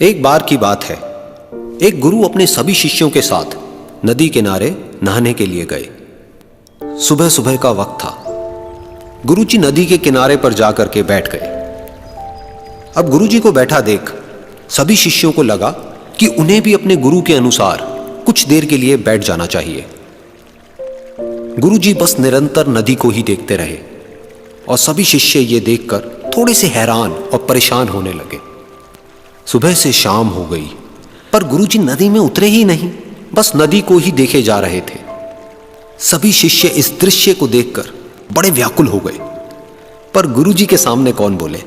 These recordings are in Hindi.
एक बार की बात है, एक गुरु अपने सभी शिष्यों के साथ नदी किनारे नहाने के लिए गए। सुबह सुबह का वक्त था। गुरुजी नदी के किनारे पर जाकर के बैठ गए। अब गुरुजी को बैठा देख सभी शिष्यों को लगा कि उन्हें भी अपने गुरु के अनुसार कुछ देर के लिए बैठ जाना चाहिए। गुरुजी बस निरंतर नदी को ही देखते रहे और सभी शिष्य ये देखकर थोड़े से हैरान और परेशान होने लगे। सुबह से शाम हो गई पर गुरुजी नदी में उतरे ही नहीं, बस नदी को ही देखे जा रहे थे। सभी शिष्य इस दृश्य को देखकर बड़े व्याकुल हो गए, पर गुरुजी के सामने कौन बोले,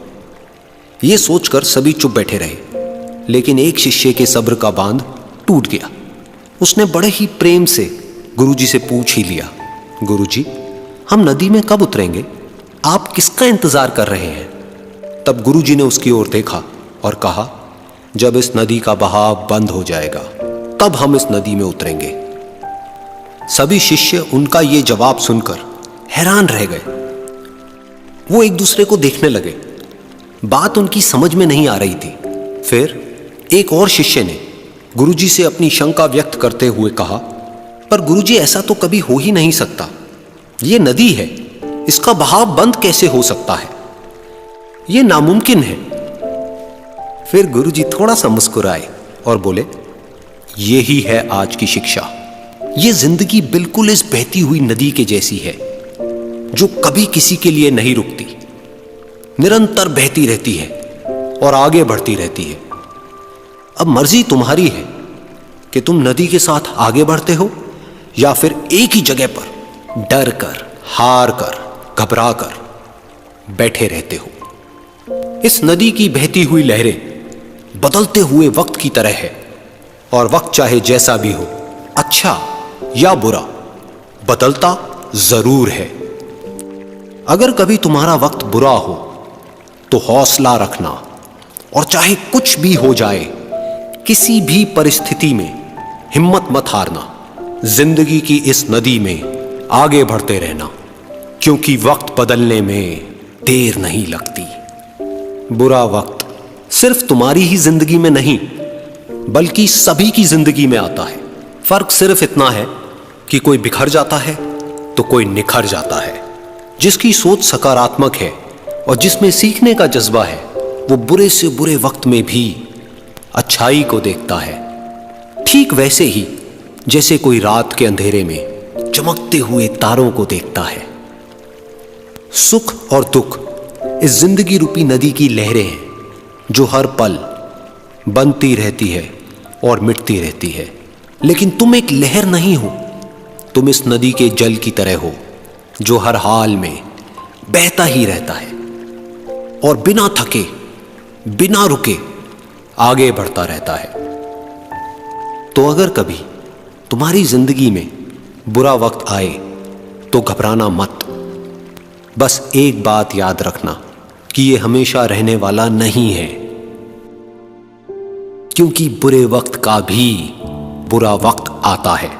ये सोचकर सभी चुप बैठे रहे। लेकिन एक शिष्य के सब्र का बांध टूट गया। उसने बड़े ही प्रेम से गुरुजी से पूछ ही लिया, गुरुजी, हम नदी में कब उतरेंगे? आप किसका इंतजार कर रहे हैं? तब गुरुजी ने उसकी ओर देखा और कहा, जब इस नदी का बहाव बंद हो जाएगा तब हम इस नदी में उतरेंगे। सभी शिष्य उनका ये जवाब सुनकर हैरान रह गए। वो एक दूसरे को देखने लगे। बात उनकी समझ में नहीं आ रही थी। फिर एक और शिष्य ने गुरुजी से अपनी शंका व्यक्त करते हुए कहा, पर गुरुजी, ऐसा तो कभी हो ही नहीं सकता। ये नदी है, इसका बहाव बंद कैसे हो सकता है? ये नामुमकिन है। फिर गुरुजी थोड़ा सा मुस्कुराए और बोले, यही है आज की शिक्षा। ये जिंदगी बिल्कुल इस बहती हुई नदी के जैसी है, जो कभी किसी के लिए नहीं रुकती, निरंतर बहती रहती है और आगे बढ़ती रहती है। अब मर्जी तुम्हारी है कि तुम नदी के साथ आगे बढ़ते हो या फिर एक ही जगह पर डर कर, हार कर, घबरा कर बैठे रहते हो। इस नदी की बहती हुई लहरें बदलते हुए वक्त की तरह है, और वक्त चाहे जैसा भी हो, अच्छा या बुरा, बदलता जरूर है। अगर कभी तुम्हारा वक्त बुरा हो तो हौसला रखना, और चाहे कुछ भी हो जाए, किसी भी परिस्थिति में हिम्मत मत हारना। जिंदगी की इस नदी में आगे बढ़ते रहना, क्योंकि वक्त बदलने में देर नहीं लगती। बुरा वक्त सिर्फ तुम्हारी ही जिंदगी में नहीं, बल्कि सभी की जिंदगी में आता है। फर्क सिर्फ इतना है कि कोई बिखर जाता है तो कोई निखर जाता है। जिसकी सोच सकारात्मक है और जिसमें सीखने का जज्बा है, वो बुरे से बुरे वक्त में भी अच्छाई को देखता है। ठीक वैसे ही जैसे कोई रात के अंधेरे में चमकते हुए तारों को देखता है। सुख और दुख इस जिंदगी रूपी नदी की लहरें हैं, जो हर पल बनती रहती है और मिटती रहती है। लेकिन तुम एक लहर नहीं हो, तुम इस नदी के जल की तरह हो, जो हर हाल में बहता ही रहता है और बिना थके, बिना रुके आगे बढ़ता रहता है। तो अगर कभी तुम्हारी जिंदगी में बुरा वक्त आए तो घबराना मत। बस एक बात याद रखना कि ये हमेशा रहने वाला नहीं है, क्योंकि बुरे वक्त का भी बुरा वक्त आता है।